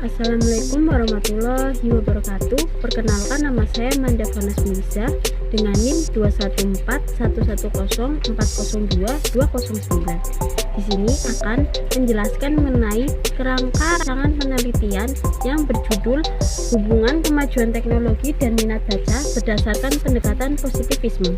Assalamualaikum warahmatullahi wabarakatuh. Perkenalkan, nama saya Manda Vanas Miliza dengan NIM 2141104022009. Di sini akan menjelaskan mengenai kerangka rancangan penelitian yang berjudul Hubungan Kemajuan Teknologi dan Minat Baca berdasarkan pendekatan positivisme.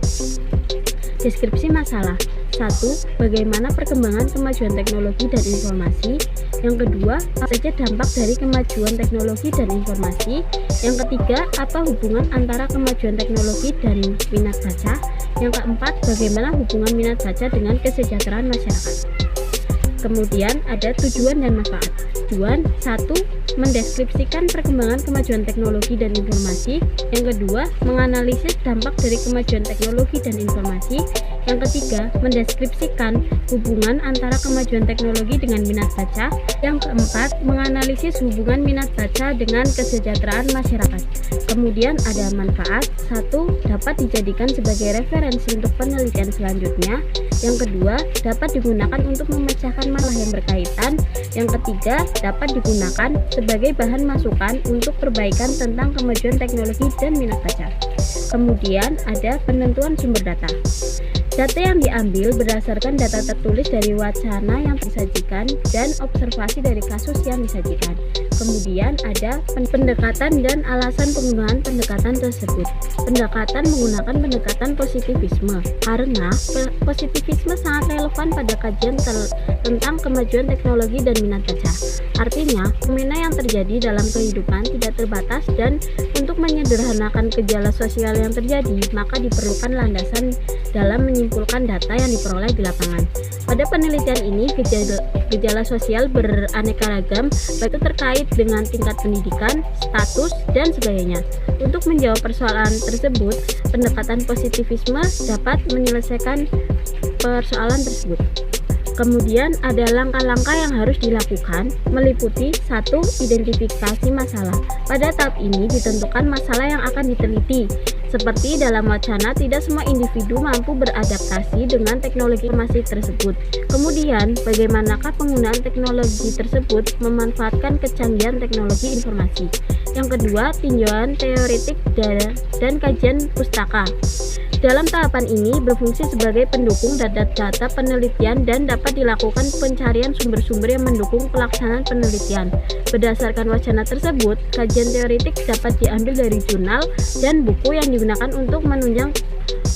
Deskripsi masalah. 1. Bagaimana perkembangan kemajuan teknologi dan informasi. Yang kedua, apa saja dampak dari kemajuan teknologi dan informasi. Yang ketiga, apa hubungan antara kemajuan teknologi dan minat baca. Yang keempat, bagaimana hubungan minat baca dengan kesejahteraan masyarakat. Kemudian ada tujuan dan manfaat. Tujuan 1. Mendeskripsikan perkembangan kemajuan teknologi dan informasi. Yang kedua, menganalisis dampak dari kemajuan teknologi dan informasi. Yang ketiga, mendeskripsikan hubungan antara kemajuan teknologi dengan minat baca. Yang keempat, menganalisis hubungan minat baca dengan kesejahteraan masyarakat. Kemudian ada manfaat. 1. Dapat dijadikan sebagai referensi untuk penelitian selanjutnya. Yang kedua, dapat digunakan untuk memecahkan masalah yang berkaitan. Yang ketiga, dapat digunakan sebagai bahan masukan untuk perbaikan tentang kemajuan teknologi dan minat baca. Kemudian ada penentuan sumber data. Data yang diambil berdasarkan data tertulis dari wacana yang disajikan dan observasi dari kasus yang disajikan. Kemudian ada pendekatan dan alasan penggunaan pendekatan tersebut. Pendekatan menggunakan pendekatan positivisme karena positivisme sangat relevan pada kajian tentang kemajuan teknologi dan minat baca. Artinya, fenomena yang terjadi dalam kehidupan tidak terbatas dan untuk menyederhanakan gejala sosial yang terjadi, maka diperlukan landasan dalam menyimpulkan data yang diperoleh di lapangan. Pada penelitian ini, gejala sosial beraneka ragam, baik itu terkait dengan tingkat pendidikan, status, dan sebagainya. Untuk menjawab persoalan tersebut, pendekatan positivisme dapat menyelesaikan persoalan tersebut. Kemudian ada langkah-langkah yang harus dilakukan, meliputi 1. Identifikasi masalah. Pada tahap ini ditentukan masalah yang akan diteliti. Seperti dalam wacana, tidak semua individu mampu beradaptasi dengan teknologi informasi tersebut. Kemudian, bagaimanakah penggunaan teknologi tersebut memanfaatkan kecanggihan teknologi informasi. Yang kedua, tinjauan teoretik dan kajian pustaka. Dalam tahapan ini berfungsi sebagai pendukung data-data penelitian dan dapat dilakukan pencarian sumber-sumber yang mendukung pelaksanaan penelitian. Berdasarkan wacana tersebut, kajian teoretik dapat diambil dari jurnal dan buku yang digunakan untuk menunjang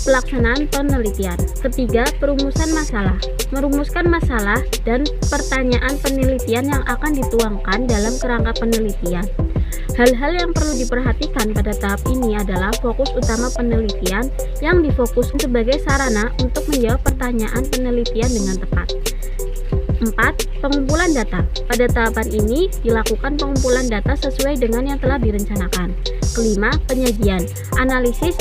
pelaksanaan penelitian. Ketiga, perumusan masalah. Merumuskan masalah dan pertanyaan penelitian yang akan dituangkan dalam kerangka penelitian. Hal-hal yang perlu diperhatikan pada tahap ini adalah fokus utama penelitian yang difokuskan sebagai sarana untuk menjawab pertanyaan penelitian dengan tepat. 4. Pengumpulan data. Pada tahapan ini dilakukan pengumpulan data sesuai dengan yang telah direncanakan. Kelima, penyajian, analisis,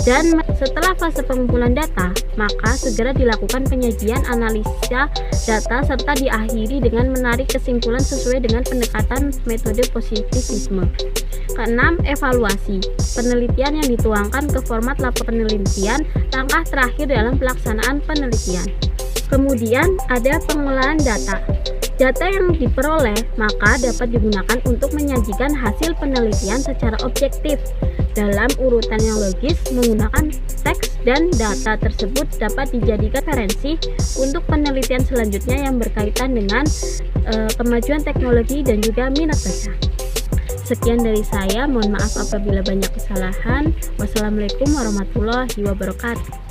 dan setelah fase pengumpulan data, maka segera dilakukan penyajian analisa data serta diakhiri dengan menarik kesimpulan sesuai dengan pendekatan metode positivisme. Keenam, evaluasi. Penelitian yang dituangkan ke format laporan penelitian, langkah terakhir dalam pelaksanaan penelitian. Kemudian ada pengolahan data. Data yang diperoleh maka dapat digunakan untuk menyajikan hasil penelitian secara objektif dalam urutan yang logis menggunakan teks, dan data tersebut dapat dijadikan referensi untuk penelitian selanjutnya yang berkaitan dengan kemajuan teknologi dan juga minat baca. Sekian dari saya, mohon maaf apabila banyak kesalahan. Wassalamualaikum warahmatullahi wabarakatuh.